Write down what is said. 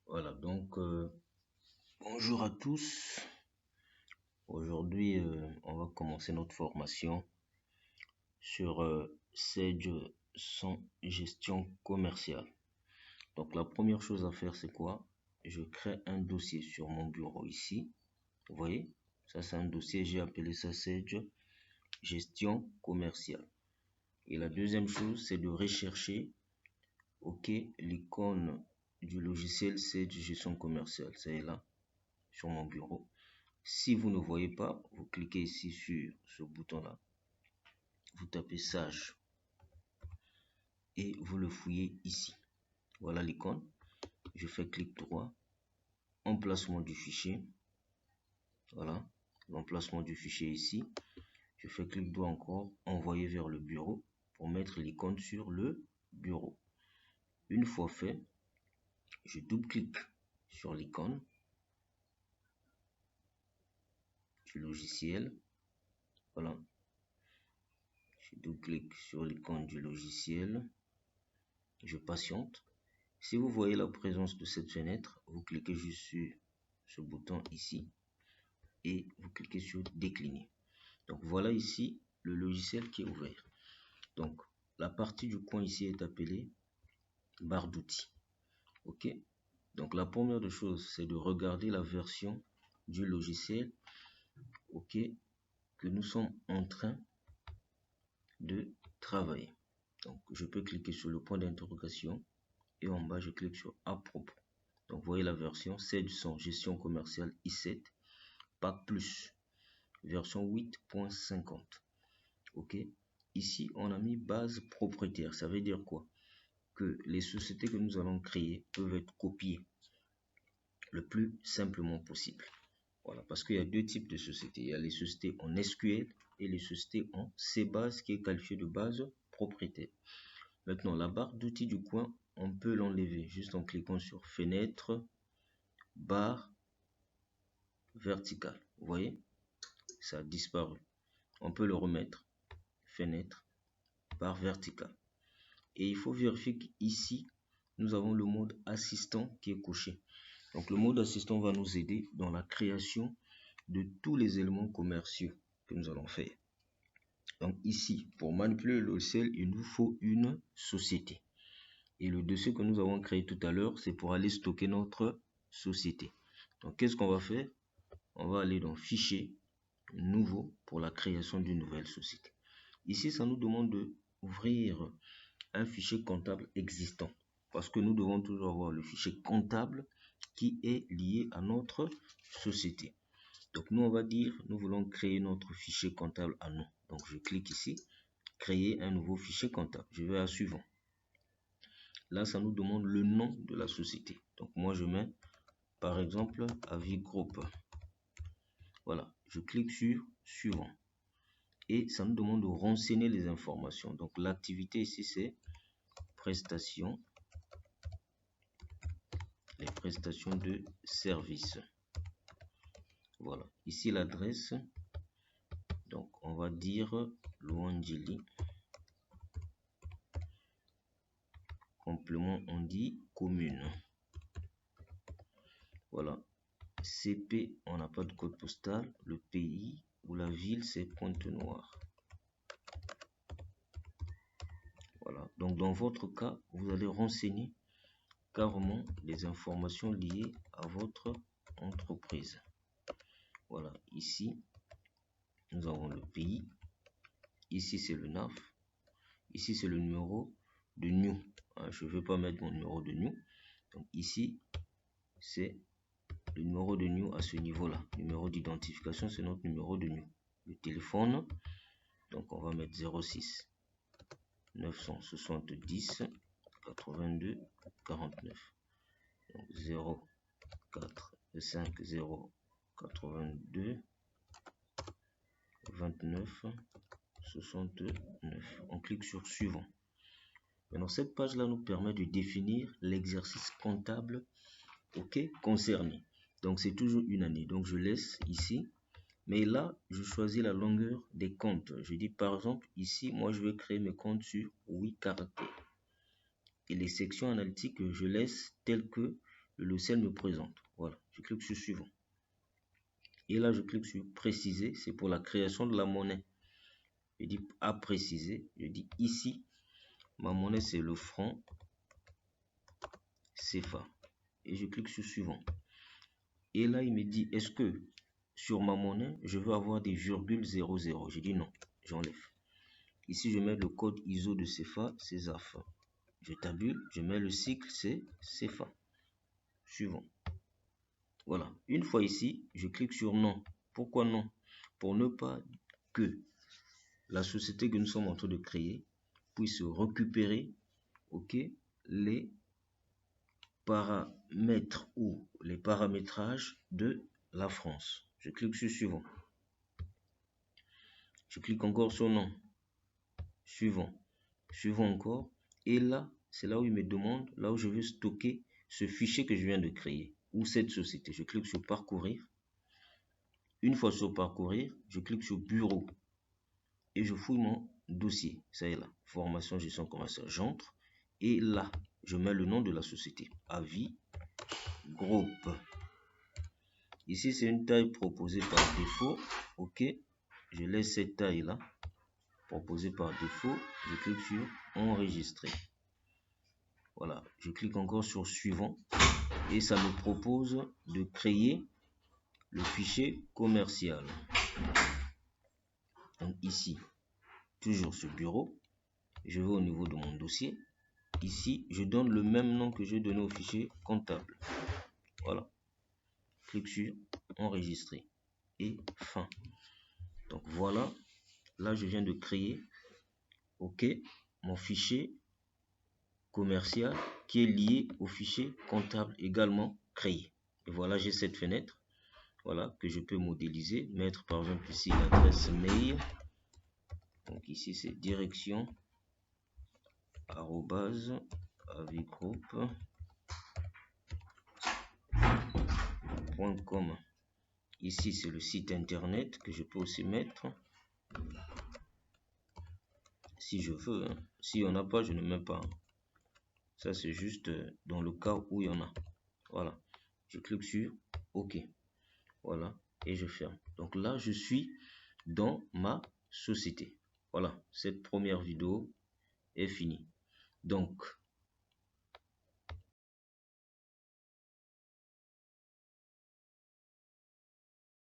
Voilà, donc bonjour à tous. Aujourd'hui, on va commencer notre formation sur Sage sans gestion commerciale. Donc la première chose à faire, c'est quoi? Je crée un dossier sur mon bureau ici. Vous voyez, ça c'est un dossier, j'ai appelé ça Sage gestion commerciale. Et la deuxième chose, c'est de rechercher l'icône du logiciel Sage gestion commerciale. C'est là, sur mon bureau. Si vous ne voyez pas, vous cliquez ici sur ce bouton-là. Vous tapez Sage et vous le fouillez ici. Voilà l'icône. Je fais clic droit, emplacement du fichier. Voilà, l'emplacement du fichier ici. Je fais clic droit encore, envoyer vers le bureau pour mettre l'icône sur le bureau. Une fois fait, je double-clique sur l'icône du logiciel. Voilà. Je double-clique sur l'icône du logiciel. Je patiente. Si vous voyez la présence de cette fenêtre, vous cliquez juste sur ce bouton ici et vous cliquez sur décliner. Donc voilà ici le logiciel qui est ouvert. Donc la partie du coin ici est appelée barre d'outils. Ok. Donc la première des choses, c'est de regarder la version du logiciel, ok, que nous sommes en train de travailler. Donc je peux cliquer sur le point d'interrogation et en bas je clique sur à propos. Donc vous voyez la version, c'est sans gestion commerciale i7 Pack Plus version 8.50. ok, ici on a mis base propriétaire. Ça veut dire quoi? Que les sociétés que nous allons créer peuvent être copiées le plus simplement possible. Voilà, parce qu'il y a deux types de sociétés. Il y a les sociétés en SQL et les sociétés en CBase qui est qualifiée de base propriétaire. Maintenant, la barre d'outils du coin, on peut l'enlever juste en cliquant sur fenêtre, barre verticale. Vous voyez, ça a disparu. On peut le remettre, fenêtre, barre verticale. Et il faut vérifier qu'ici, nous avons le mode assistant qui est coché. Donc le mode assistant va nous aider dans la création de tous les éléments commerciaux que nous allons faire. Donc ici, pour manipuler le logiciel, il nous faut une société. Et le dossier que nous avons créé tout à l'heure, c'est pour aller stocker notre société. Donc qu'est-ce qu'on va faire? On va aller dans Fichier, Nouveau, pour la création d'une nouvelle société. Ici, ça nous demande d'ouvrir un fichier comptable existant. Parce que nous devons toujours avoir le fichier comptable qui est lié à notre société. Donc nous, on va dire, nous voulons créer notre fichier comptable à nous. Donc je clique ici, créer un nouveau fichier comptable. Je vais à suivant. Là, ça nous demande le nom de la société. Donc moi, je mets, par exemple, Avis Group. Voilà, je clique sur suivant. Et ça nous demande de renseigner les informations. Donc l'activité ici, c'est prestations, les prestations de services. Voilà, ici l'adresse. Donc on va dire Luandjili. Complément, on dit commune. Voilà. CP, on n'a pas de code postal. Le pays ou la ville, c'est Pointe-Noire. Voilà. Donc dans votre cas, vous allez renseigner carrément les informations liées à votre entreprise. Voilà. Ici, nous avons le pays. Ici, c'est le NAF. Ici, c'est le numéro de NIU. Je ne vais pas mettre mon numéro de NIU. Donc ici, c'est le numéro de NIU à ce niveau-là. Numéro d'identification, c'est notre numéro de NIU. Le téléphone, donc on va mettre 06 970 82 49. Donc 04 50 82 29 69. On clique sur suivant. Maintenant, cette page-là nous permet de définir l'exercice comptable concerné. Donc, c'est toujours une année. Donc, je laisse ici. Mais là, je choisis la longueur des comptes. Je dis, par exemple, ici, moi, je vais créer mes comptes sur 8 caractères. Et les sections analytiques, je laisse telles que le logiciel me présente. Voilà, je clique sur suivant. Et là, je clique sur préciser, c'est pour la création de la monnaie. Je dis à préciser, je dis ici, ma monnaie c'est le franc CFA. Et je clique sur suivant. Et là, il me dit, est-ce que sur ma monnaie, je veux avoir des virgules 00? Je dis non, j'enlève. Ici, je mets le code ISO de CFA, c'est ZAF. Je tabule, je mets le cycle, c'est CFA. Suivant. Voilà. Une fois ici, je clique sur non. Pourquoi non? Pour ne pas que la société que nous sommes en train de créer puisse récupérer, ok, les paramètres ou les paramétrages de la France. Je clique sur suivant. Je clique encore sur non. Suivant. Suivant encore. Et là, c'est là où il me demande, là où je veux stocker ce fichier que je viens de créer ou cette société. Je clique sur parcourir. Une fois sur parcourir, je clique sur bureau et je fouille mon dossier. Ça y est là, formation gestion commerciale. J'entre et là, je mets le nom de la société. Avis Groupe. Ici, c'est une taille proposée par défaut. Ok, je laisse cette taille là proposée par défaut. Je clique sur enregistrer. Voilà, je clique encore sur suivant et ça me propose de créer le fichier commercial. Donc ici, toujours ce bureau, je vais au niveau de mon dossier. Ici, je donne le même nom que j'ai donné au fichier comptable. Voilà. Clique sur enregistrer et fin. Donc voilà, là je viens de créer, ok, mon fichier commercial qui est lié au fichier comptable également créé. Et voilà, j'ai cette fenêtre, voilà, que je peux modéliser, mettre par exemple ici l'adresse mail. Donc ici c'est direction @avigroup.com. Ici c'est le site internet que je peux aussi mettre si je veux, hein. Si on n'a pas, je ne mets pas. Ça c'est juste dans le cas où il y en a. Voilà, je clique sur OK. Voilà, et je ferme. Donc là je suis dans ma société. Voilà, cette première vidéo est finie. Donc